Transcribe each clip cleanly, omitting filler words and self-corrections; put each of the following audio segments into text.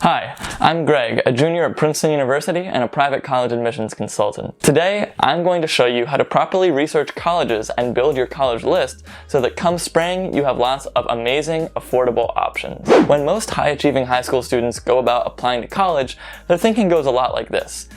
Hi, I'm Greg, a junior at Princeton University and a private college admissions consultant. Today, I'm going to show you how to properly research colleges and build your college list so that come spring, you have lots of amazing, affordable options. When most high-achieving high school students go about applying to college, their thinking goes a lot like this.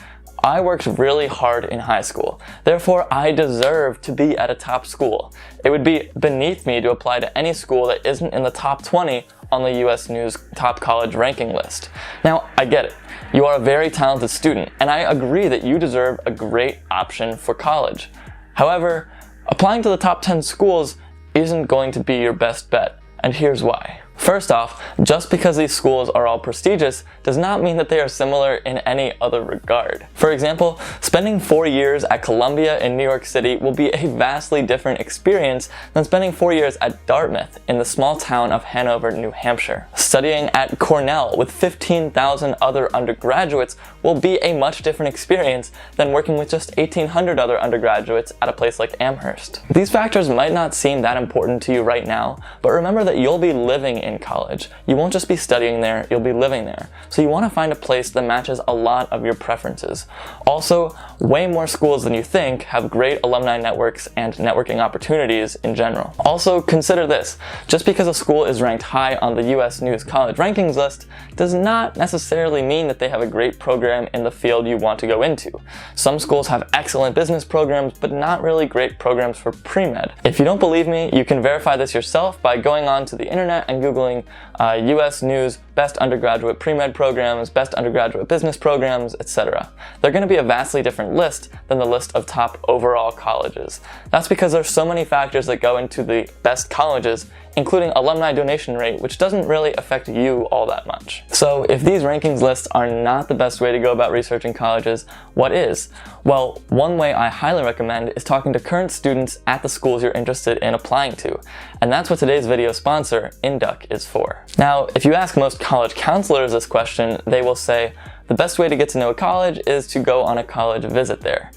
I worked really hard in high school, therefore I deserve to be at a top school. It would be beneath me to apply to any school that isn't in the top 20 on the US News top college ranking list. Now, I get it. You are a very talented student, and I agree that you deserve a great option for college. However, applying to the top 10 schools isn't going to be your best bet, and here's why. First off, just because these schools are all prestigious does not mean that they are similar in any other regard. For example, spending 4 years at Columbia in New York City will be a vastly different experience than spending 4 years at Dartmouth in the small town of Hanover, New Hampshire. Studying at Cornell with 15,000 other undergraduates will be a much different experience than working with just 1,800 other undergraduates at a place like Amherst. These factors might not seem that important to you right now, but remember that you'll be living in college. You won't just be studying there, you'll be living there. So you want to find a place that matches a lot of your preferences. Also, way more schools than you think have great alumni networks and networking opportunities in general. Also, consider this. Just because a school is ranked high on the US News College rankings list does not necessarily mean that they have a great program in the field you want to go into. Some schools have excellent business programs, but not really great programs for pre-med. If you don't believe me, you can verify this yourself by going on to the internet and Googling US News best undergraduate pre-med programs, best undergraduate business programs, etc. They're going to be a vastly different list than the list of top overall colleges. That's because there's so many factors that go into the best colleges, including alumni donation rate, which doesn't really affect you all that much. So if these rankings lists are not the best way to go about researching colleges, what is? Well, one way I highly recommend is talking to current students at the schools you're interested in applying to. And that's what today's video sponsor, Induc, is for. Now, if you ask most college counselors this question, they will say, the best way to get to know a college is to go on a college visit there.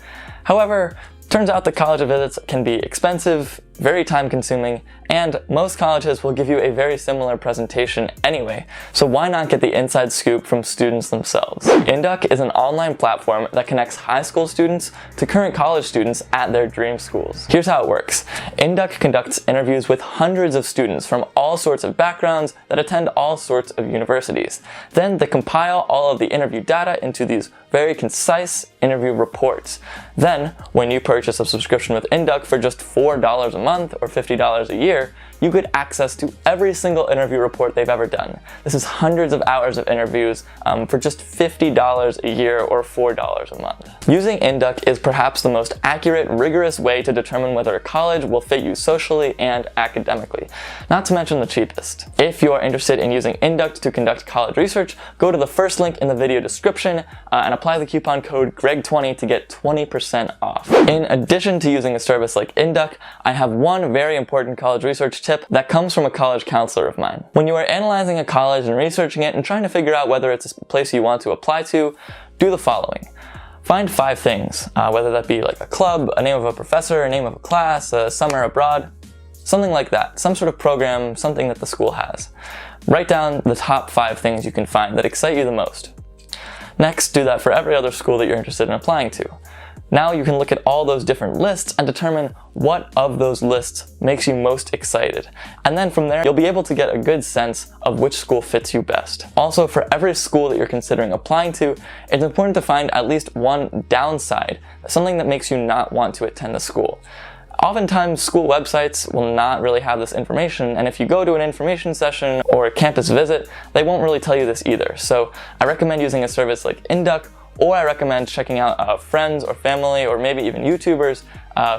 However, turns out that college visits can be expensive, very time-consuming, and most colleges will give you a very similar presentation anyway, so why not get the inside scoop from students themselves? Induc is an online platform that connects high school students to current college students at their dream schools. Here's how it works. Induc conducts interviews with hundreds of students from all sorts of backgrounds that attend all sorts of universities. Then they compile all of the interview data into these very concise interview reports. Then, when you purchase a subscription with Induc for just $4 a month or $50 a year, you get access to every single interview report they've ever done. This is hundreds of hours of interviews for just $50 a year or $4 a month. Using Induc is perhaps the most accurate, rigorous way to determine whether a college will fit you socially and academically, not to mention the cheapest. If you are interested in using Induc to conduct college research, go to the first link in the video description and apply the coupon code GREG20 to get 20% off. In addition to using a service like Induc, I have one very important college research tip that comes from a college counselor of mine. When you are analyzing a college and researching it and trying to figure out whether it's a place you want to apply to, do the following. Find 5 things, whether that be like a club, a name of a professor, a name of a class, a summer abroad, something like that, some sort of program, something that the school has. Write down the top 5 things you can find that excite you the most. Next, do that for every other school that you're interested in applying to. Now you can look at all those different lists and determine what of those lists makes you most excited. And then from there, you'll be able to get a good sense of which school fits you best. Also, for every school that you're considering applying to, it's important to find at least one downside, something that makes you not want to attend the school. Oftentimes, school websites will not really have this information, and if you go to an information session or a campus visit, they won't really tell you this either. So I recommend using a service like Induc, or I recommend checking out friends or family or maybe even YouTubers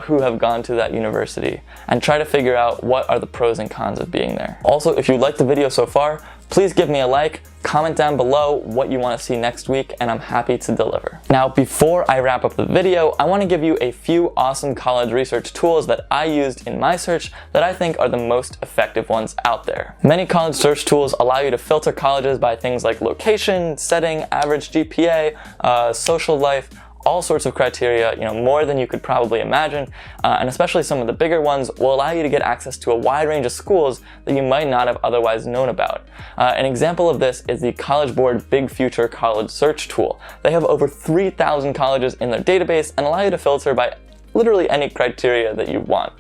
who have gone to that university and try to figure out what are the pros and cons of being there. Also, if you liked the video so far, please give me a like, comment down below what you want to see next week, and I'm happy to deliver. Now, before I wrap up the video, I want to give you a few awesome college research tools that I used in my search that I think are the most effective ones out there. Many college search tools allow you to filter colleges by things like location, setting, average GPA, social life, all sorts of criteria, more than you could probably imagine, and especially some of the bigger ones will allow you to get access to a wide range of schools that you might not have otherwise known about. An example of this is the College Board Big Future College Search tool. They have over 3,000 colleges in their database and allow you to filter by literally any criteria that you want.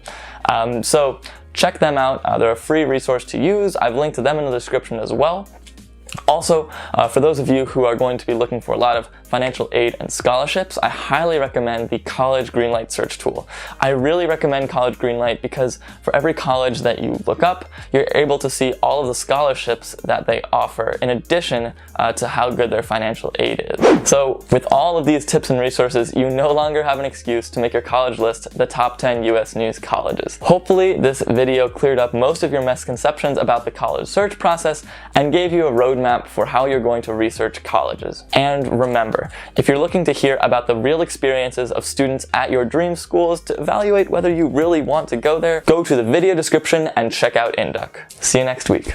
So check them out. They're a free resource to use. I've linked to them in the description as well. Also, for those of you who are going to be looking for a lot of financial aid and scholarships, I highly recommend the College Greenlight search tool. I really recommend College Greenlight because for every college that you look up, you're able to see all of the scholarships that they offer in addition to how good their financial aid is. So with all of these tips and resources, you no longer have an excuse to make your college list the top 10 US news colleges. Hopefully this video cleared up most of your misconceptions about the college search process and gave you a roadmap for how you're going to research colleges. And remember, if you're looking to hear about the real experiences of students at your dream schools to evaluate whether you really want to go there, go to the video description and check out Induc. See you next week.